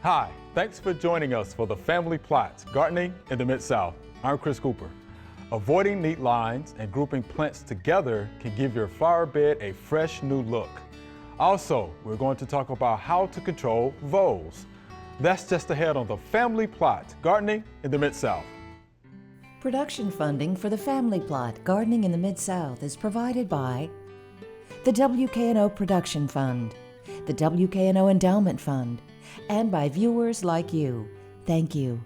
Hi, thanks for joining us for the Family Plots, Gardening in the Mid-South. I'm Chris Cooper. Avoiding neat lines and grouping plants together can give your flower bed a fresh new look. Also, we're going to talk about how to control voles. That's just ahead on the Family Plot, Gardening in the Mid-South. Production funding for the Family Plot, Gardening in the Mid-South is provided by the WKNO Production Fund, the WKNO Endowment Fund, and by viewers like you. Thank you.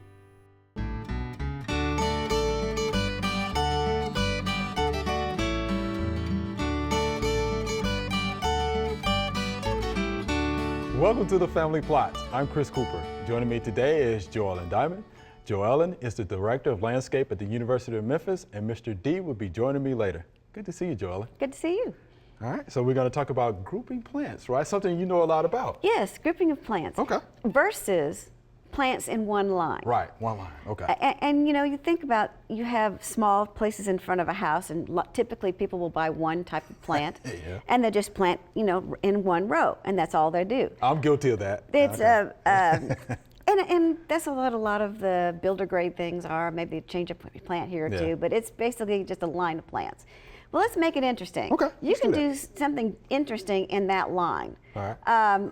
Welcome to the Family Plots. I'm Chris Cooper. Joining me today is Joellen Diamond. Joellen is the Director of Landscape at the University of Memphis, and Mr. D will be joining me later. Good to see you, Joellen. Good to see you. All right, so we're going to talk about grouping plants, right? Something you know a lot about. Yes, grouping of plants. Okay. Versus plants in one line. Right, one line, okay. And you know, you think about, you have small places in front of a house, and typically people will buy one type of plant, Yeah. and they just plant, you know, in one row, and that's all they do. I'm guilty of that. It's Okay. and that's what a lot of the builder grade things are. Maybe change a plant here or Yeah. two, but it's basically just a line of plants. Well, let's make it interesting. Okay, You let's can do do something interesting in that line. All right.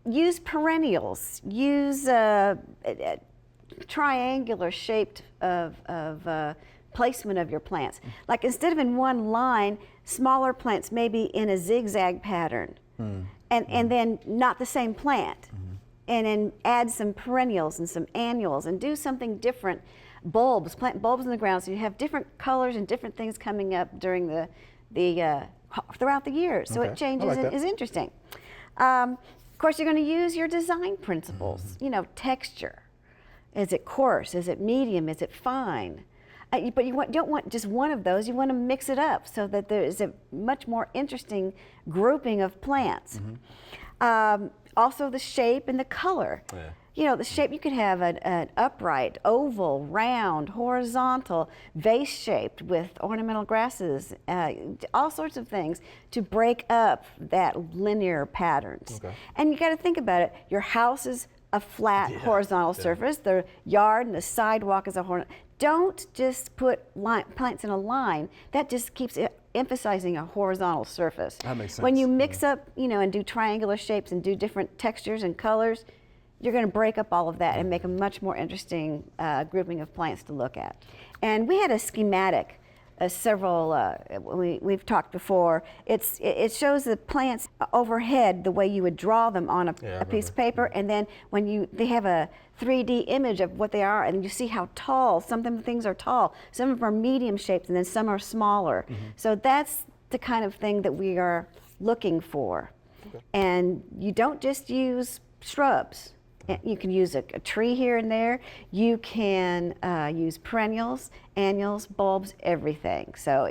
Use perennials. Use triangular shaped placement of your plants. Like instead of in one line, smaller plants maybe in a zigzag pattern, and then not the same plant. And then add some perennials and some annuals and do something different. Bulbs, plant bulbs in the ground so you have different colors and different things coming up during throughout the year. So Okay, it changes I like and that. is interesting. Of course, you're going to use your design principles. You know, texture. Is it coarse? Is it medium? Is it fine? But you don't want just one of those. You want to mix it up so that there is a much more interesting grouping of plants. Also, the shape and the color. Yeah. You know, the shape, you could have an upright, oval, round, horizontal, vase-shaped with ornamental grasses, all sorts of things to break up that linear patterns. Okay. And you got to think about it. Your house is a flat horizontal surface. The yard and the sidewalk is a horizontal. Don't just put plants in a line. That just keeps emphasizing a horizontal surface. That makes sense. When you mix up, you know, and do triangular shapes and do different textures and colors, you're going to break up all of that and make a much more interesting grouping of plants to look at. And we had a schematic, we've talked before. It shows the plants overhead the way you would draw them on a piece of paper, and then when they have a 3D image of what they are, and you see how tall, some of the things are tall, some of them are medium shaped, and then some are smaller. So that's the kind of thing that we are looking for. Okay. And you don't just use shrubs. You can use a tree here and there. You can use perennials, annuals, bulbs, everything. So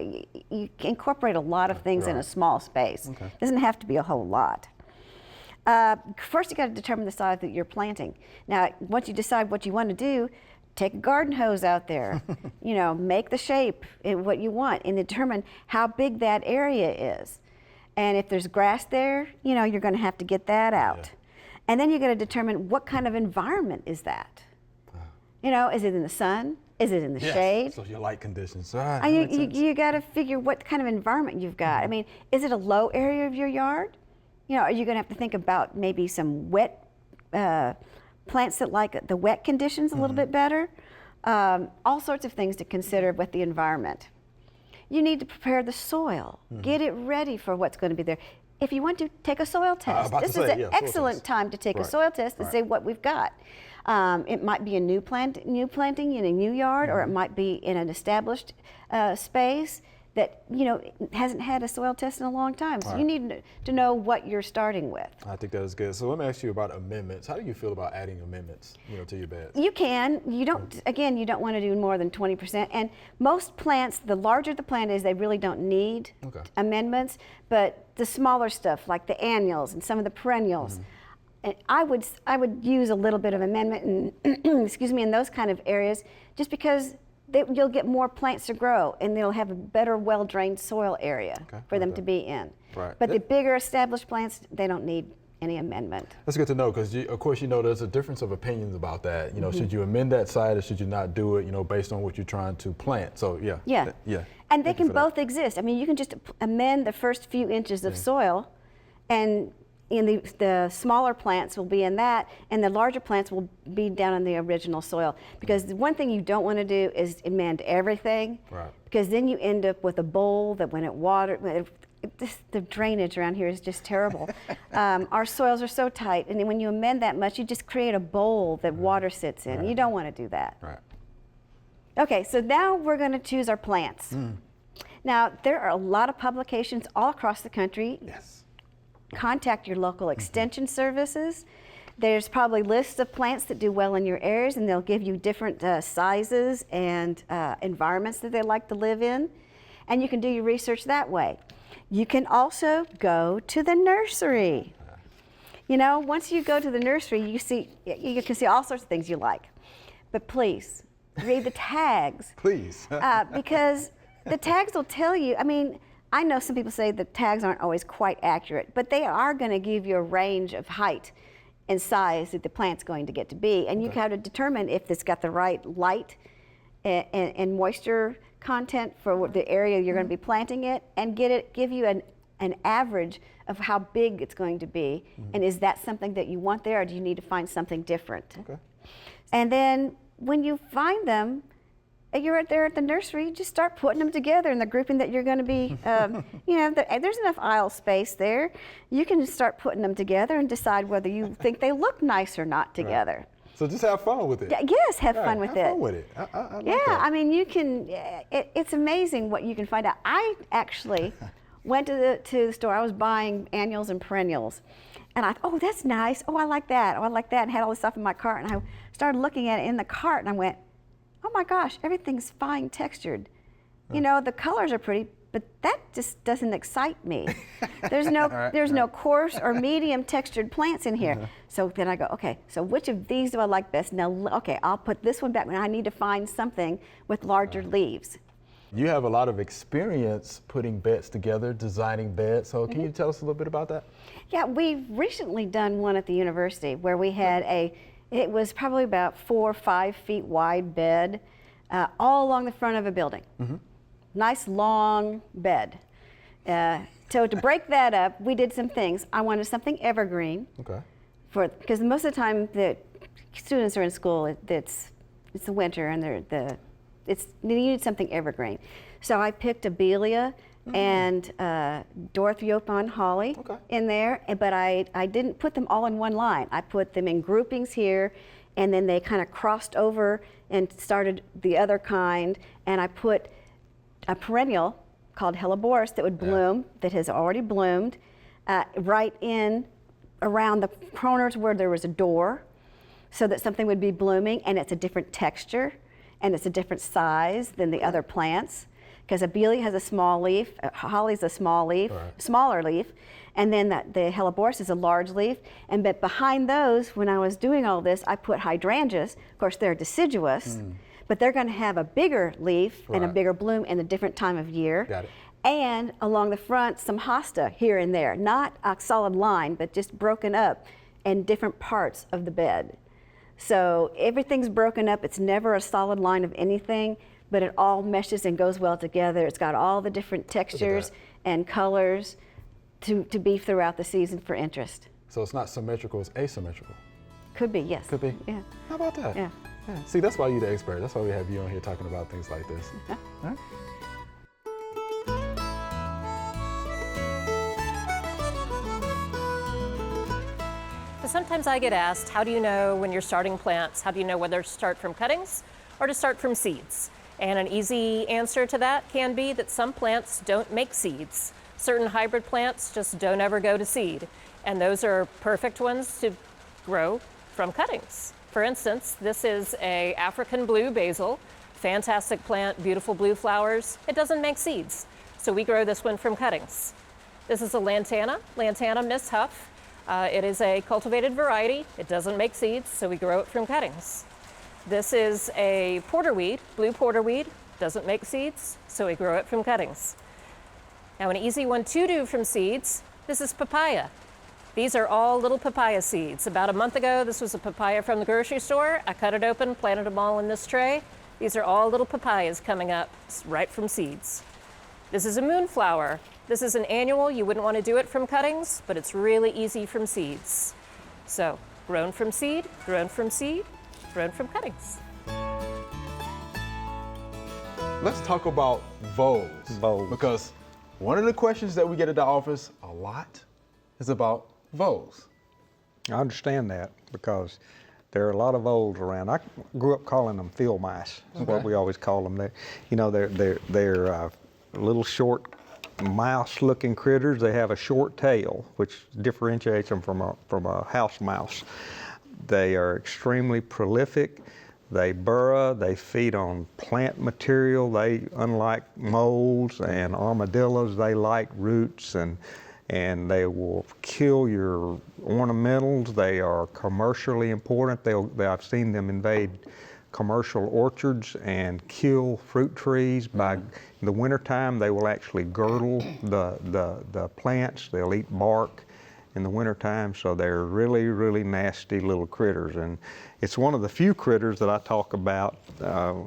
you can incorporate a lot of things in a small space. Okay. It doesn't have to be a whole lot. First, you got to determine the size that you're planting. Now, once you decide what you want to do, take a garden hose out there. You know, make the shape in what you want and determine how big that area is. And if there's grass there, you know, you're going to have to get that out. Yeah. And then you got to determine what kind of environment is that. You know, is it in the sun? Is it in the shade? So your light conditions. You got to figure what kind of environment you've got. I mean, is it a low area of your yard? You know, are you going to have to think about maybe some wet plants that like the wet conditions a little bit better? All sorts of things to consider with the environment. You need to prepare the soil. Get it ready for what's going to be there. If you want to take a soil test, this is an excellent time to take a soil test and say what we've got. It might be a new planting in a new yard, or it might be in an established space that, you know, hasn't had a soil test in a long time. So you need to know what you're starting with. I think that is good. So let me ask you about amendments. How do you feel about adding amendments, you know, to your beds? You can. You don't. Again, you don't want to do more than 20%. And most plants, the larger the plant is, they really don't need amendments. But the smaller stuff, like the annuals and some of the perennials, and I would use a little bit of amendment and excuse me, in those kind of areas, just because you'll get more plants to grow, and they'll have a better, well-drained soil area for them to be in. Right. But the bigger established plants, they don't need any amendment. That's good to know because, of course, there's a difference of opinions about that. Should you amend that site or should you not do it, based on what you're trying to plant? So, yeah. Yeah. And they can both exist. I mean, you can just amend the first few inches of soil, and the smaller plants will be in that, and the larger plants will be down in the original soil. Because the one thing you don't want to do is amend everything, right? Because then you end up with a bowl that when it water, the drainage around here is just terrible. Our soils are so tight, and then when you amend that much, you just create a bowl that water sits in. Right. You don't want to do that. Right. Okay, so now we're going to choose our plants. Now, there are a lot of publications all across the country. Yes. Contact your local extension services. There's probably lists of plants that do well in your areas, and they'll give you different sizes and environments that they like to live in. And you can do your research that way. You can also go to the nursery. Once you go to the nursery, you can see all sorts of things you like. But please, read the tags. Please. Because the tags will tell you, I mean, I know some people say the tags aren't always quite accurate, but they are going to give you a range of height and size that the plant's going to get to be. And you have to determine if it's got the right light and moisture content for the area you're going to be planting it, and give you an average of how big it's going to be. And is that something that you want there, or do you need to find something different? Okay. And then when you find them, you're there at the nursery, just start putting them together in the grouping that you're going to be, there's enough aisle space there. You can start putting them together and decide whether you think they look nice or not together. Right. So just have fun with it. Yes, have fun with it. Have fun with it. I like yeah, that. I mean, you can, it's amazing what you can find out. I actually went to the store, I was buying annuals and perennials. And I thought, oh, that's nice. Oh, I like that. Oh, I like that. And had all this stuff in my cart. And I started looking at it in the cart and I went, oh my gosh, everything's fine textured. The colors are pretty, but that just doesn't excite me. There's no coarse or medium textured plants in here. So then I go, okay, so which of these do I like best? Now, okay, I'll put this one back when I need to find something with larger leaves. You have a lot of experience putting beds together, designing beds. So can you tell us a little bit about that? Yeah, we've recently done one at the university where we had it was probably about 4 or 5 feet wide bed all along the front of a building. Nice long bed. So to break that up, we did some things. I wanted something evergreen. Okay. Because most of the time the students are in school, it's the winter and they need something evergreen. So I picked Abelia and Dorothy Yopon holly in there, but I didn't put them all in one line. I put them in groupings here, and then they kind of crossed over and started the other kind, and I put a perennial called Helleborus that would bloom, that has already bloomed, right in around the corners where there was a door, so that something would be blooming, and it's a different texture, and it's a different size than the other plants. Because Abelia has a small leaf, holly's a small leaf, smaller leaf, and then the Helleborus is a large leaf. But behind those, when I was doing all this, I put hydrangeas. Of course, they're deciduous, but they're going to have a bigger leaf and a bigger bloom in a different time of year. Got it. And along the front, some hosta here and there, not a solid line, but just broken up in different parts of the bed. So everything's broken up. It's never a solid line of anything, but it all meshes and goes well together. It's got all the different textures and colors to be throughout the season for interest. So it's not symmetrical, it's asymmetrical. Could be, yes. Could be. Yeah. How about that? Yeah. See, that's why you're the expert. That's why we have you on here talking about things like this. All right. So sometimes I get asked, how do you know when you're starting plants? How do you know whether to start from cuttings or to start from seeds? And an easy answer to that can be that some plants don't make seeds. Certain hybrid plants just don't ever go to seed. And those are perfect ones to grow from cuttings. For instance, this is an African blue basil, fantastic plant, beautiful blue flowers. It doesn't make seeds, so we grow this one from cuttings. This is a lantana, Lantana Miss Huff. It is a cultivated variety. It doesn't make seeds, so we grow it from cuttings. This is a porterweed, blue porterweed, doesn't make seeds, so we grow it from cuttings. Now an easy one to do from seeds, this is papaya. These are all little papaya seeds. About a month ago, this was a papaya from the grocery store. I cut it open, planted them all in this tray. These are all little papayas coming up right from seeds. This is a moonflower. This is an annual. You wouldn't want to do it from cuttings, but it's really easy from seeds. So, grown from seed, grown from seed, grown from cuttings. Let's talk about voles. Voles. Because one of the questions that we get at the office a lot is about voles. I understand that because there are a lot of voles around. I grew up calling them field mice. That's what we always call them. They're little short mouse-looking critters. They have a short tail, which differentiates them from a house mouse. They are extremely prolific. They burrow, they feed on plant material. They, unlike moles and armadillos, they like roots and they will kill your ornamentals. They are commercially important. I've seen them invade commercial orchards and kill fruit trees. In the wintertime, they will actually girdle the plants. They'll eat bark in the wintertime, so they're really, really nasty little critters. And it's one of the few critters that I talk about.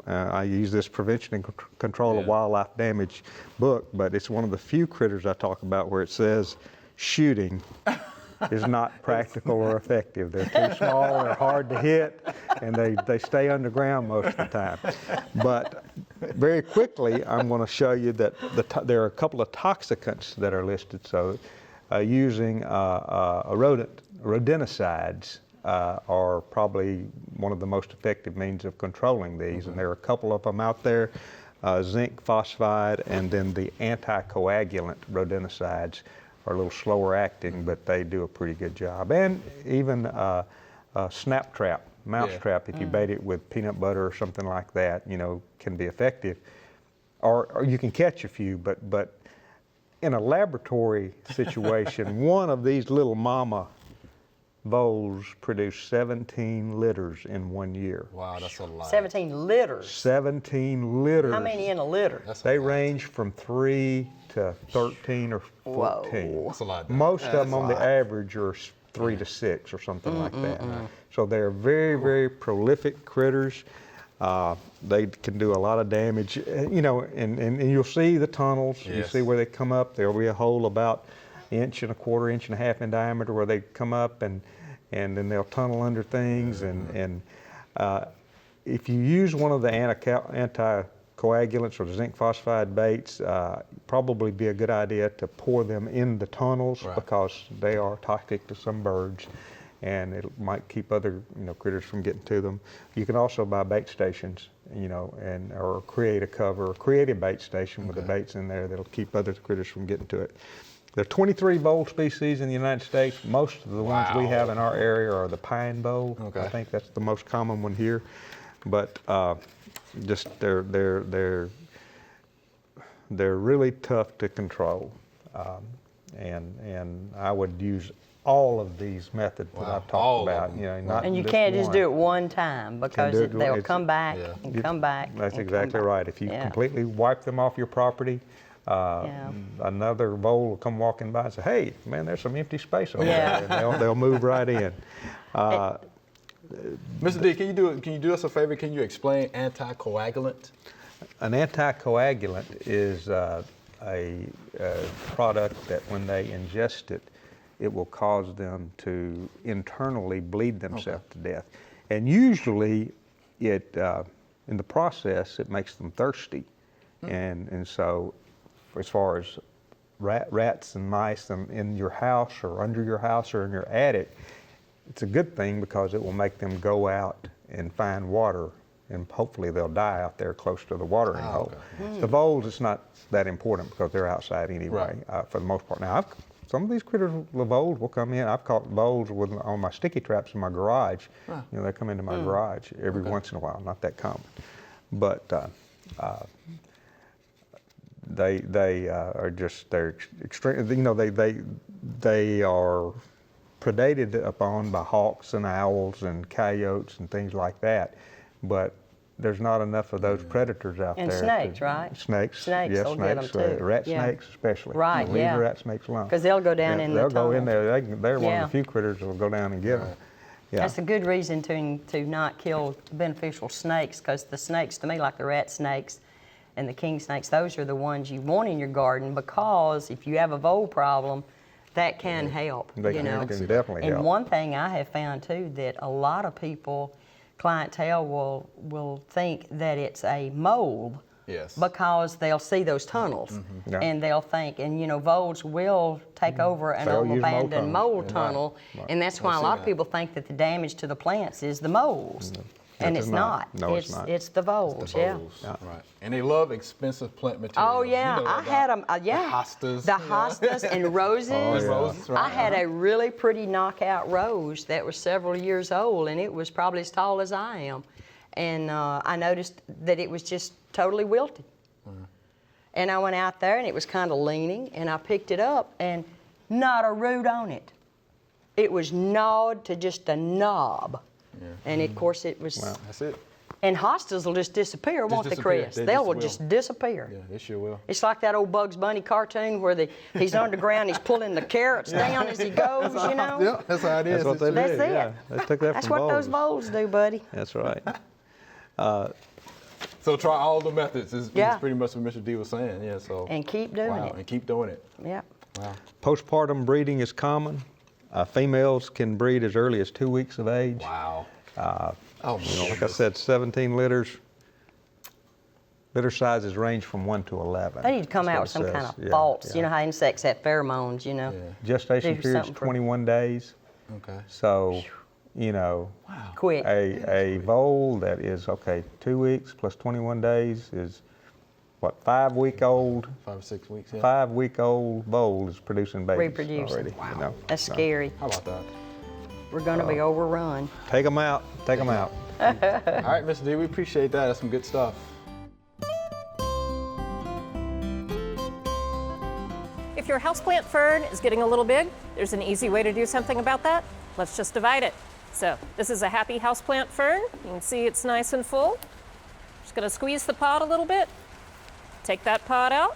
I use this Prevention and Control of Wildlife Damage book, but it's one of the few critters I talk about where it says shooting is not practical or effective. They're too small, they're hard to hit, and they stay underground most of the time. But very quickly, I'm going to show you that there are a couple of toxicants that are listed. So using rodenticides are probably one of the most effective means of controlling these, and there are a couple of them out there, zinc phosphide, and then the anticoagulant rodenticides are a little slower acting, but they do a pretty good job. And even snap trap, mouse trap, if you bait it with peanut butter or something like that, can be effective. Or you can catch a few, but in a laboratory situation, one of these little mama voles produce 17 litters in 1 year. Wow, that's a lot. 17 litters. 17 litters. How many in a litter? They range from 3 to 13 or 14. Whoa. That's a lot. Most of them on the average are 3 to 6 or something like that. So they're very, very prolific critters. They can do a lot of damage, and you'll see the tunnels. You see where they come up. There'll be a hole about 1 1/4 inch and a half in diameter where they come up, and then they'll tunnel under things. And if you use one of the anticoagulants or the zinc phosphide baits, probably be a good idea to pour them in the tunnels because they are toxic to some birds, and it might keep other critters from getting to them. You can also buy bait stations, or create a bait station with the baits in there that'll keep other critters from getting to it. There are 23 vole species in the United States. Most of the ones we have in our area are the pine vole. I think that's the most common one here. But they're really tough to control, and I would use all of these methods that I've talked about. Not And you just can't just one. do it one time because do it- they'll it's- come back and come back. That's and exactly come back. right. If you completely wipe them off your property, another vole will come walking by and say, "Hey, man, there's some empty space over there," and they'll move right in. Mr. D, can you do us a favor? Can you explain anticoagulant? An anticoagulant is a product that when they ingest it, it will cause them to internally bleed themselves to death. And usually in the process, it makes them thirsty. And so as far as rats and mice in your house or under your house or in your attic, it's a good thing because it will make them go out and find water, and hopefully they'll die out there close to the watering hole. The voles, it's not that important because they're outside anyway, for the most part. Now, some of these critters, the voles will come in. I've caught voles on my sticky traps in my garage. They come into my garage every once in a while, not that common. But they are just, they're extreme. They are predated upon by hawks and owls and coyotes and things like that. But there's not enough of those predators out And there. snakes, right? Snakes. Snakes yes, will get 'em snakes. too. Rat Yeah. snakes especially. Right, Leave yeah. the rat snakes alone. 'Cause they'll go down in the They'll go in tunnel. there. They're one Yeah. of the few critters that will go down and get them. Yeah. That's a good reason to not kill beneficial snakes, because the snakes, to me, like the rat snakes and the king snakes, those are the ones you want in your garden, because if you have a vole problem, that can help. They you can- know. they can definitely And help. one thing I have found too, that a lot of people, clientele will think that it's a mold. Yes. Because they'll see those tunnels, Yeah. and they'll think, and you know, voles will take over an They'll old use mold abandoned tunnels. mold Yeah. tunnel, and that's why a see lot that. of people think that the damage to the plants is the moles, and It it's is not. not. No, it's not. It's the voles, yeah. Bowls, Right. And they love expensive plant material. Oh yeah, You know I about had them. Yeah, The hostas. the you know? hostas and roses. And roses, right. I had a really pretty knockout rose that was several years old, and it was probably as tall as I am, and I noticed that it was just totally wilted. And I went out there, and it was kind of leaning, and I picked it up, and not a root on it. It was gnawed to just a knob. And of course it was, That's it. and hostas will just disappear, won't they, disappear. Chris? They They just will will. just disappear. Yeah, they sure will. It's like that old Bugs Bunny cartoon where he's underground, he's pulling the carrots down as he goes, you know? Yeah, that's how it is. That's what they That's do. it. Yeah. They took that That's from what those voles. voles do, buddy. That's right. So try all the methods. Is Yeah. pretty much what Mr. D was saying. Yeah. So. And keep doing wow, it. and keep doing it. Yeah. Wow. Postpartum breeding is common. Females can breed as early as 2 weeks of age. Wow. Uh, Oh my Like I goodness. said, 17 litters. Litter sizes range from 1 to 11. They need to come That's out what with it some says. kind of Yeah, faults. yeah. You know how insects have pheromones, you know? Yeah. Gestation do period's something for- 21 days. Okay. So, you know, Quick. a vole that is, okay, 2 weeks plus 21 days is, what, 5-week-old? 5 or 6 weeks. Yeah. 5-week-old vole is producing babies Reproducing. already. Wow. You know? That's So, scary. How about that? We're going to be overrun. Take them out. Take them out. All right, Mr. D, we appreciate that. That's some good stuff. If your houseplant fern is getting a little big, there's an easy way to do something about that. Let's just divide it. So this is a happy houseplant fern. You can see it's nice and full. Just gonna squeeze the pod a little bit. Take that pod out.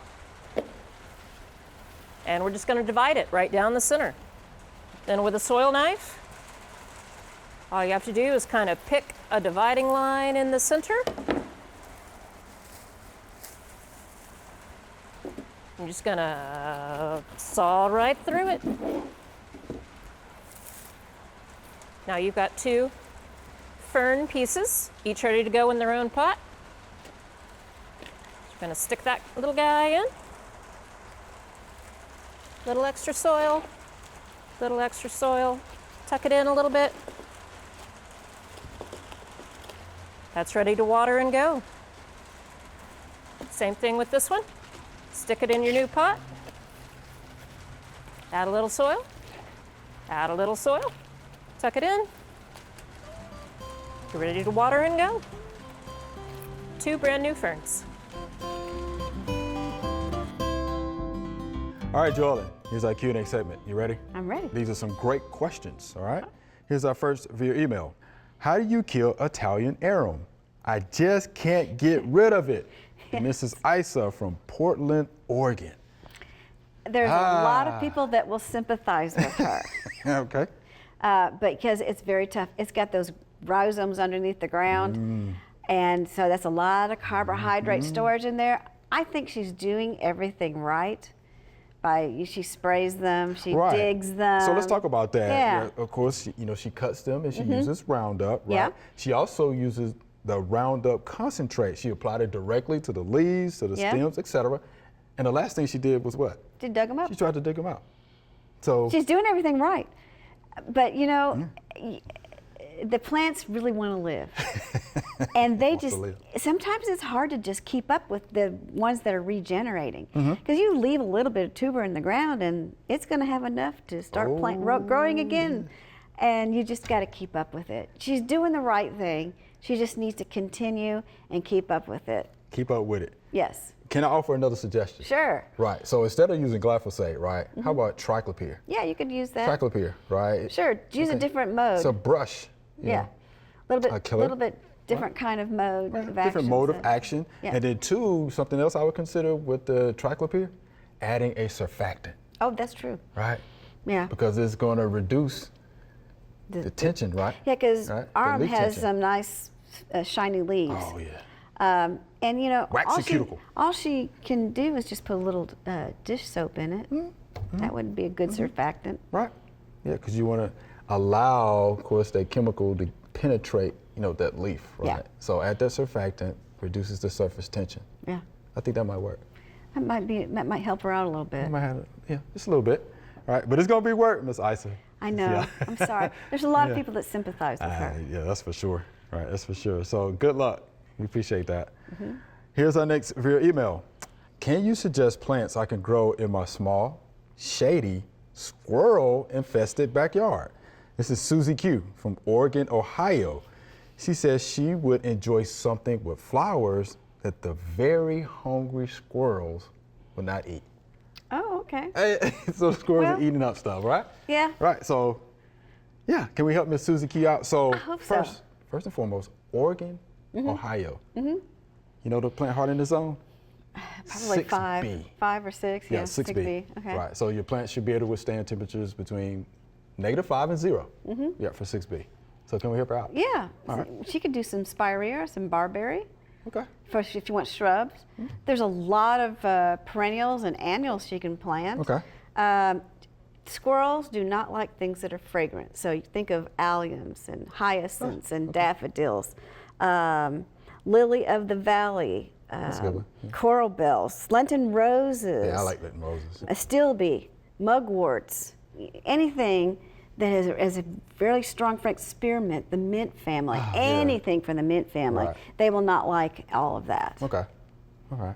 And we're just gonna divide it right down the center. Then with a soil knife, all you have to do is kind of pick a dividing line in the center. I'm just gonna saw right through it. Now you've got 2 fern pieces, each ready to go in their own pot. Just gonna stick that little guy in. Little extra soil, tuck it in a little bit. That's ready to water and go. Same thing with this one. Stick it in your new pot. Add a little soil. Add a little soil. Tuck it in. You're ready to water and go. 2 brand new ferns. All right, Joellen, here's our Q&A segment. You ready? I'm ready. These are some great questions, all right? Here's our first via email. How do you kill Italian arum? I just can't get rid of it. And this is Isa from Portland, Oregon. There's a lot of people that will sympathize with her. Okay. Because it's very tough. It's got those rhizomes underneath the ground, and so that's a lot of carbohydrate storage in there. I think she's doing everything right. She sprays them, she Right. digs them. So let's talk about that. Yeah. Of course, she cuts them and she uses Roundup, right? Yeah. She also uses the Roundup concentrate. She applied it directly to the leaves, to the Yeah. stems, etc. And the last thing she did was what? She dug them up. She tried to dig them out. So She's doing everything right. But the plants really want to live. And they Wants to just, live. sometimes it's hard to just keep up with the ones that are regenerating. Mm-hmm. Because you leave a little bit of tuber in the ground and it's going to have enough to start growing again. And you just got to keep up with it. She's doing the right thing. She just needs to continue and keep up with it. keep up with it. Yes. Can I offer another suggestion? Sure. Right. So instead of using glyphosate, right? How about triclopyr? Yeah, you could use that. Triclopyr, right? Sure. Use a different mode. It's a brush. you Yeah. know. A little bit, killer? little bit different kind of mode of action. Different mode of so- action. Yeah. And then two, something else I would consider with the triclopyr, adding a surfactant, Oh, that's true. right? Yeah. Because it's going to reduce the tension, right? Yeah, because Right? The Arum leaf has tension. some nice shiny leaves. Oh, yeah. And you know, Waxy cuticle. all she can do is just put a little dish soap in it. That would be a good surfactant. Right. Yeah, because you want to allow, of course, that chemical to penetrate, that leaf, right? Yeah. So add that surfactant, reduces the surface tension. Yeah, I think that might work. that might help her out a little bit. I might have, just a little bit. All right, but it's gonna be work, Miss Isa. I know. Yeah. I'm sorry. There's a lot Yeah. of people that sympathize with her. Yeah, that's for sure. Right, that's for sure. So good luck. We appreciate that. Mm-hmm. Here's our next via email. Can you suggest plants I can grow in my small, shady, squirrel-infested backyard? This is Susie Q from Oregon, Ohio. She says she would enjoy something with flowers that the very hungry squirrels would not eat. Oh, okay. Hey, so the squirrels are Well- eating up stuff, right? Yeah. Right. So, yeah. Can we help Miss Susie Key out? So, I hope so. first and foremost, Oregon, Ohio. You know the plant heart in the zone? Probably 6B. 5 or 6. Yeah, Yeah, 6B. Okay. Right. So your plant should be able to withstand temperatures between -5 and 0. Yeah, for 6B. So can we help her out? Yeah. All right. She could do some spirea, some barberry. Okay. If you want shrubs. There's a lot of perennials and annuals she can plant. Okay. Squirrels do not like things that are fragrant. So you think of alliums and hyacinths and daffodils, lily of the valley, That's a good one. Yeah. coral bells, Lenten roses, Yeah, I like Litten roses. astilbe, mugworts, anything that has a very strong fragrance, spearmint, the mint family, Ah, yeah. anything from the mint family, Right. they will not like all of that. Okay. All right.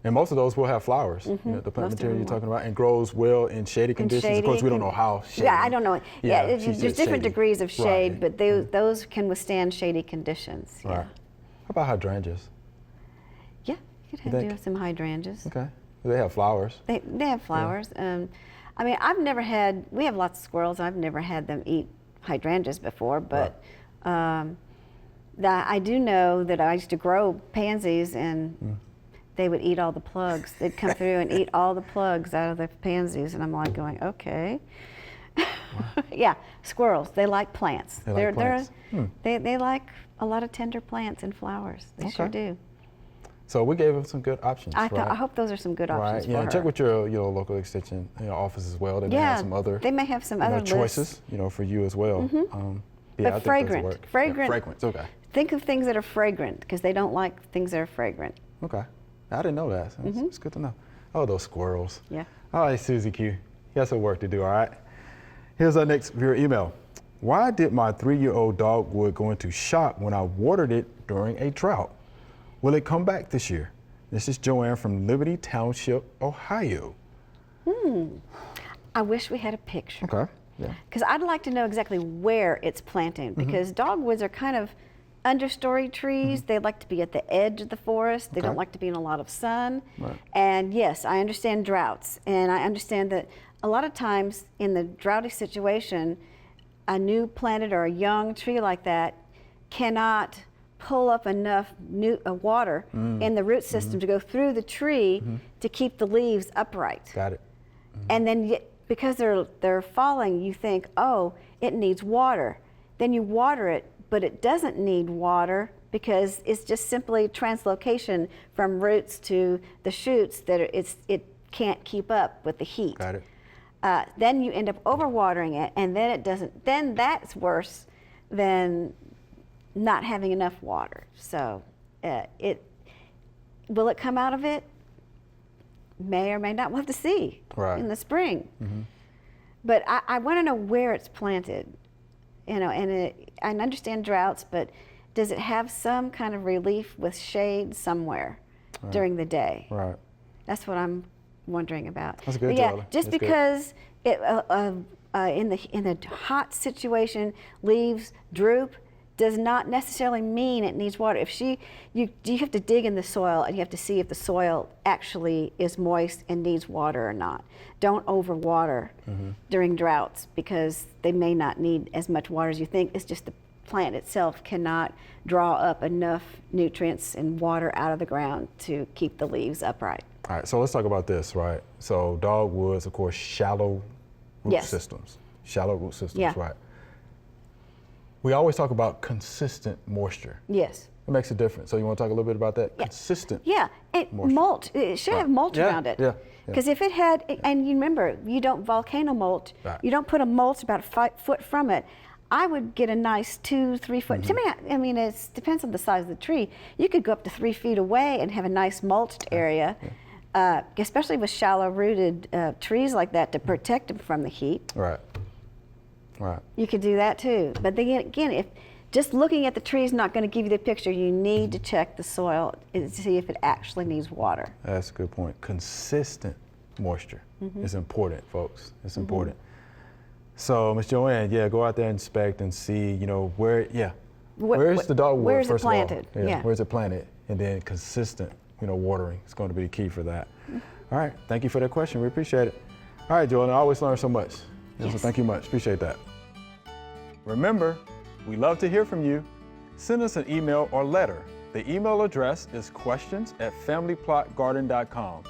And most of those will have flowers. The plant Most of material them you're will. talking about, and grows well in shady conditions. Of course, we don't know how shady. Yeah, I don't know. Yeah, she there's said different shady. degrees of shade, Right. but those can withstand shady conditions. Yeah. Right. How about hydrangeas? Yeah, you could think? do some hydrangeas. Okay. They have flowers. They have flowers. I mean, we have lots of squirrels, and I've never had them eat hydrangeas before, but I do know that I used to grow pansies, and they would eat all the plugs. They'd come through and eat all the plugs out of the pansies, and I'm like going, okay. Yeah, squirrels, they like plants. They like plants. They like a lot of tender plants and flowers. They sure Okay. do. So we gave them some good options. I right? hope those are some good Right. options Yeah. for and her. check with your local extension office as well. They may Yeah, have some other. they may have some you know, other choices. lists. For you as well. Yeah, I But think those fragrant. work. Fragrant. Yeah, fragrance. Okay. Think of things that are fragrant because they don't like things that are fragrant. Okay. I didn't know that. So it's good to know. Oh, those squirrels. Yeah. All right, Susie Q. You got some work to do, all right? Here's our next viewer email. Why did my 3-year-old dogwood go into shock when I watered it during a drought? Will it come back this year? This is Joanne from Liberty Township, Ohio. I wish we had a picture Okay. Yeah. because I'd like to know exactly where it's planted because dogwoods are kind of understory trees. They like to be at the edge of the forest. They Okay. don't like to be in a lot of sun. Right. And yes, I understand droughts, and I understand that a lot of times in the droughty situation, a new planted or a young tree like that cannot pull up enough water in the root system to go through the tree to keep the leaves upright. Got it. And then because they're falling, you think, oh, it needs water. Then you water it, but it doesn't need water because it's just simply translocation from roots to the shoots that it can't keep up with the heat. Got it. Then you end up overwatering it, and then it doesn't. Then that's worse than not having enough water. So, will it come out of it? May or may not. We'll have to see Right. in the spring. But I want to know where it's planted. And I understand droughts, but does it have some kind of relief with shade somewhere during the day? Right. That's what I'm wondering about. That's good, But yeah, Joella. just That's good. because in the hot situation leaves droop does not necessarily mean it needs water. You have to dig in the soil and you have to see if the soil actually is moist and needs water or not. Don't overwater during droughts because they may not need as much water as you think. It's just plant itself cannot draw up enough nutrients and water out of the ground to keep the leaves upright. All right, so let's talk about this, right? So dogwoods, of course, shallow root Yes. systems. Shallow root systems, Yeah. right? We always talk about consistent moisture. Yes. It makes a difference. So you want to talk a little bit about that? Yeah. Consistent. Yeah, Moisture. mulch. It should have mulch Yeah, around it. yeah, yeah. Because if it had, and you remember, you don't volcano mulch. Right. You don't put a mulch about 5 foot from it. I would get a nice 2-3 foot. To me, I mean, it depends on the size of the tree. You could go up to 3 feet away and have a nice mulched area, especially with shallow-rooted trees like that to protect them from the heat. Right. Right. You could do that too. But then again, if just looking at the tree is not going to give you the picture, you need to check the soil to see if it actually needs water. That's a good point. Consistent moisture is important, folks. It's important. So, Ms. Joanne, yeah, go out there and inspect and see, you know, where's the dogwood, where is it first of all? planted? Yeah. Where's it planted? And then consistent, you know, watering is going to be the key for that. All right, thank you for that question. We appreciate it. All right, Joanne, I always learn so much. So Yes. thank you much. Appreciate that. Remember, we love to hear from you. Send us an email or letter. The email address is questions@familyplotgarden.com.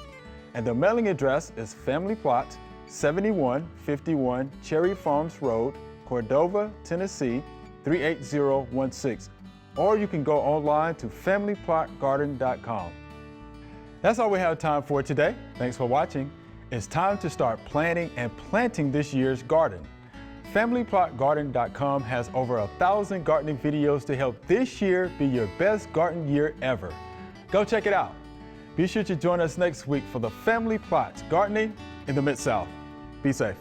And the mailing address is Family Plot, 7151 Cherry Farms Road, Cordova, Tennessee, 38016. Or you can go online to familyplotgarden.com. That's all we have time for today. Thanks for watching. It's time to start planning and planting this year's garden. FamilyPlotGarden.com has over 1,000 gardening videos to help this year be your best garden year ever. Go check it out. Be sure to join us next week for the Family Plots Gardening in the Mid-South. Be safe.